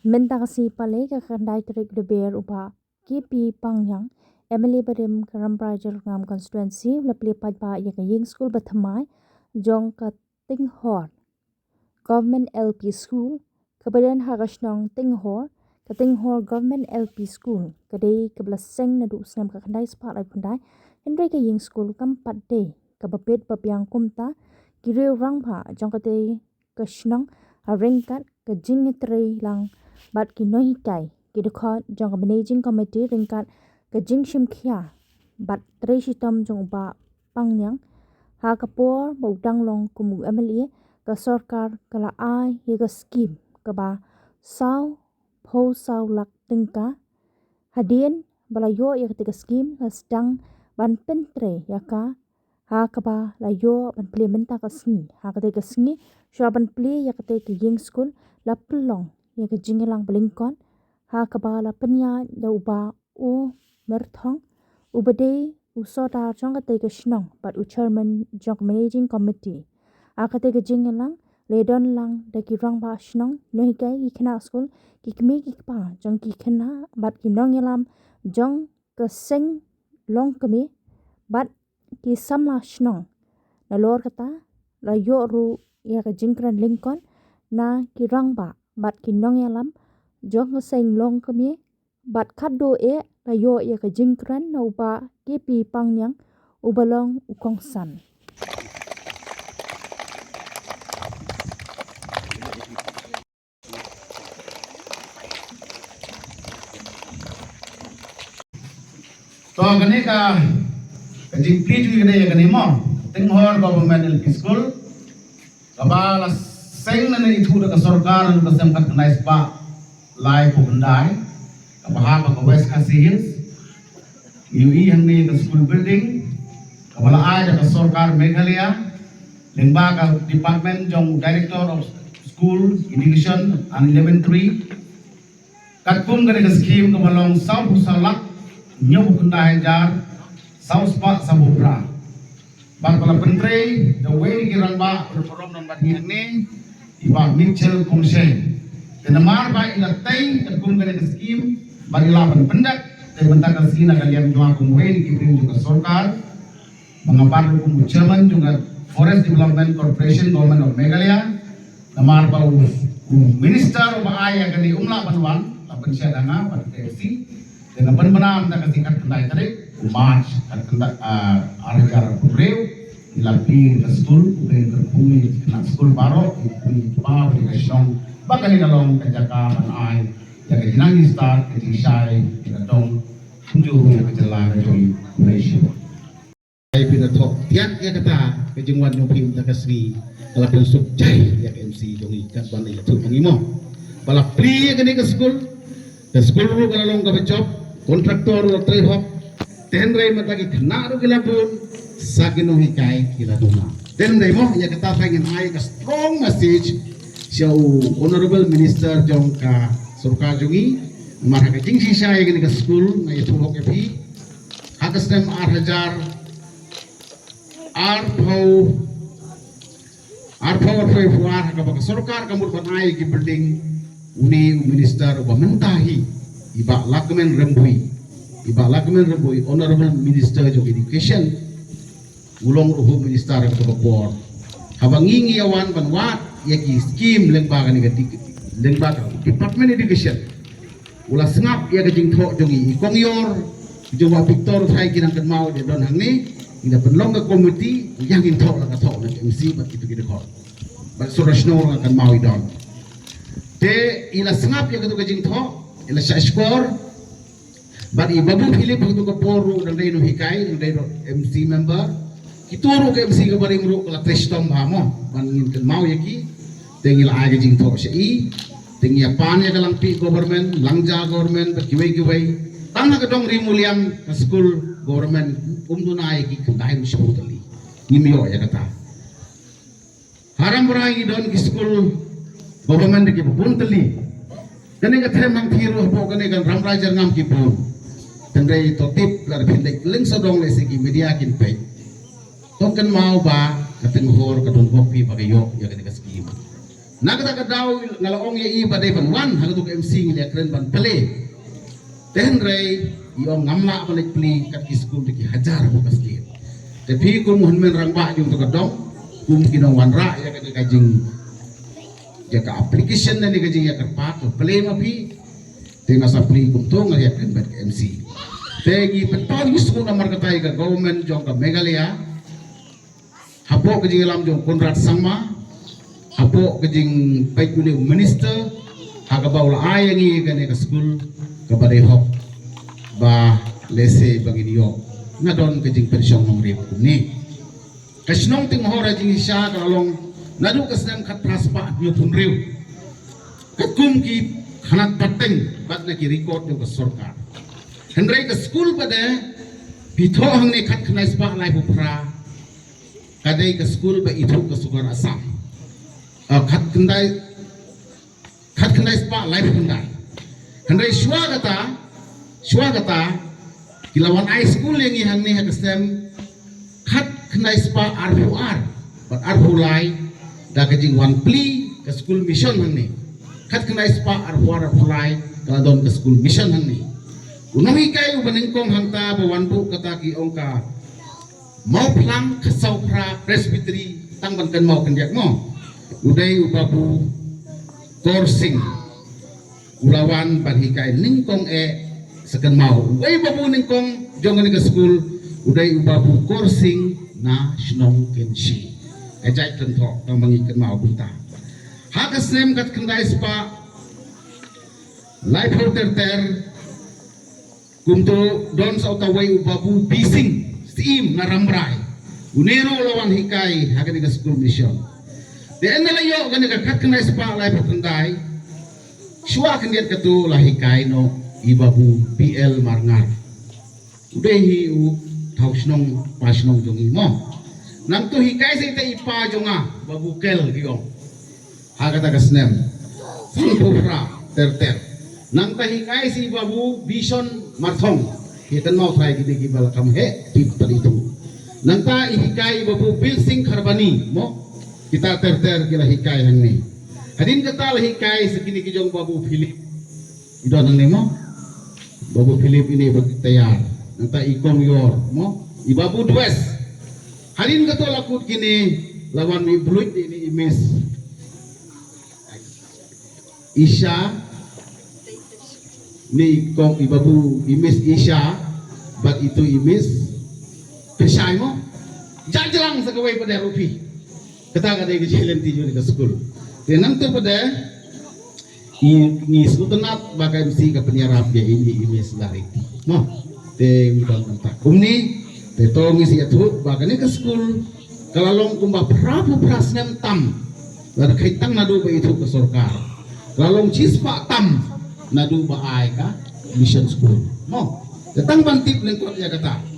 Menta kasi pale ka kandai terik de ber upa KP Pangyang Emily Barim Karam Prajar Ngam constituency lepli pa ya ka ying school bathamai jong ka Tinghor Government LP School kebadan hagasnong Tinghor ka Tinghor Government LP School kadai keblas seng na du snam ka kandai spa lai pandai Hendrai ka ying school kampat de ka bapet bapiang kumta kiri rang pha jong ka te kasnong haringkat ka jingitrei lang bat ki noi kai ki dekhot jong ka managing committee ringkat ka jingshim khia bat trei sitam jong ba pangyang ha kapor bodang long kumu MLA ka sarkar kala ai ye ka scheme ka ba sau pho sau lak tingka hadien balayo ye ka scheme la sedang ban pentre ya ka ha ka ba layo ban implementa ka sni ha ka te ka sni swa ban ple ya ka te ka ying school la pelong ya ka jingelang belingkon ha ka ba la penya da uba o merthong ubade usota jong ka te ka snong but u chairman jong managing committee ha ka te ka jingelang le don lang da ki rang ba snong noi kai ki khna school ki kmi ki pa jong ki khna bat ki nong yalam jong ka seng long kami bat ki samla snong na lor kata la yo ru ya ka jingkran lingkon na ki rang ba bat ki nong yalam jong ka seng long kami bat khado e la yo ya ka jingkran na uba KP Pangyang ubalong ukong san. So kani ka jing please wi kani kani mo Tinghor Government LP School kabala seng na ni thu ka sarkar ka sem kat nice pa lai ko bandai kabaha ka West Khasi Hills UI hang ni ka school building kabala ai ka sarkar Meghalaya lingba ka department jong director of school education and elementary kat kum kani ka scheme kabalong South Salak nyok kundai jar South Spa Sabubra bang pala pentre the way kirang ba perform non bat ni iba Mitchell Kongse tenamar ba ila tay kat kum kani ka scheme bagi lapan pendak te bentak ka sina kalian tuang kum way ni kipring juga sarkar mga parlo kum chairman juga Forest Development Corporation Government of Meghalaya namar ba minister ba aya kani umla banwan lapan siya danga pat TFC dengan benar-benar kita kasihkan kendai tarik March kan kendai arajar putreu ilapi ke school uben terpumi kena school baru di pau di kasong bahkan di dalam kejaka manai ya kejinang start kejisai kita dong tunjuk ya kejelang dari Malaysia. Saya pindah top tiap ya kata kejengwan nyopim tak kasih kalau pensuk jai ya MC jongi kat balik tu pengimo balap pri ya kene ke school ru kalau ka job kontraktor lo trehok tenrai matagi kena ru kilapun sakino hikai kiladuna tenrai mo ya kita pengen ai ka strong message siau honorable minister jongka surka jungi marha ka jing sisa ya ke school na itulok epi hakas dem hajar arpau fuar ka baka surkar kamur banai ki building uni minister ba mentahi iba lakmen rembui honorable minister of education ulong ruhu minister of the board habangingi awan banwat yaki scheme lengba kan lengba department education ula sengap ya kajing thok jongi ikongyor jowa Victor thai kinang kan mau de don hangni ina penlong ka committee yang in thok la ka thok na MC bat kitu kitu khot bat surashno kan mau idon te ila sengap ya kajing thok ila sa score but ibabu Philip begitu ke poru dan dai no hikai dan dai MC member kituro ke MC ke baring ru kala trestom bamo bangin kan mau yaki tengil age jing thok sei tengi pan ya kalang pi government langja government kiwai tanah ke dong rimuliam school government umduna yaki kendai musbutali nimio ya kata haram berai don ki school government ke puntali kani ka them nang thiru po kani kan ram rajar ngam ki pun tendai to tip lar philek ling sodong le sigi media kin pe to kan mau ba ka Tinghor ka don kopi bagayo ya kani ka scheme Nagata kadaw ngalaong ya iba day ban wan hagatuk MC ngilia keren ban pele. Tehen rey iong ngamla balik pli kat school diki hajar mo kasli. Tapi kum mohon men rangba yung to kadong kum kinong wanra ya kajing jaka application na ni kajing ya karpat pele mapi tenga sa pli kum to ngalia keren ban MC. Tegi petang school na markatai ka government jong ka Meghalaya. Hapo kajing alam jong Konrad Sangma. Apo kajing baik guni minister hagabaw la ayangi gani ka school kabare hok ba lese baginiyo nga don kajing pensyong nomrip ni kasnong ting hora jing siya kalong nadu kasnam kat traspa niyo punriw kakum ki hanat pateng bat na ki record yung kasorkar henry ka school pa de pito hang ni kat kanais pa lai pupra kadai ka school ba ito ka sugar asam khat kendai spa life kendai kendai swagata kilawan high school yang ihang ni hakastem khat kendai spa RUR but RULai da kajing wan pli ke school mission hang ni khat kendai spa RULai kaladon ke school mission hang ni unahi kai ubaningkong hangta bawanbu kata ki ongka mau plang kasau pra presbytery tang bankan mau kendiak mo uday ubabu korsing ulawan parhikai ningkong sekan mau uday babu ningkong jongan ke school uday ubabu korsing na shnong kenshi ejai tentok nang mangikan mau bunta hakas nem kat kendai spa life hotel ter kumto don sa utaway ubabu bising steam na ramray unero ulawan hikai hakan ke school mission di endalayo gani ka kat kanai spa lai patandai shua kandiat katu lahikai no ibabu PL marngar udehi u thausnong pasnong jongi mo nang tu hikai sa ita ipa jonga babu kel giong hagata kasnem sangpura ter nang ta hikai si babu bison marthong hitan mau try gidi gibal kam he tip palito nang ta hikai babu bilsing kharbani mo kita ter kila hikai hang ni hadin kata lah hikai sekini kijong babu Philip itu nang nemo babu Philip ini bertayar nanta ikom yor mo ibabu dues hadin kata lakut kini lawan mi bluit ini imes Isya ni ikom ibabu imes Isya bat itu imes pesai mo jalang sakawai pada rupi kata kata kecilan tidur di sekolah. Dan nanti pada ini sekolah bagai mesti ke penyarap dia ini selari. Noh, te udah nanti. Umni te tongi si atu bagai ni ke sekolah. Kalau long kumbah prabu prasnem tam, lalu kaitang nadu ba itu ke sorkar. Kalau long cispa tam nadu ba ay ka mission school. Noh, datang bantip lengkot ya kata.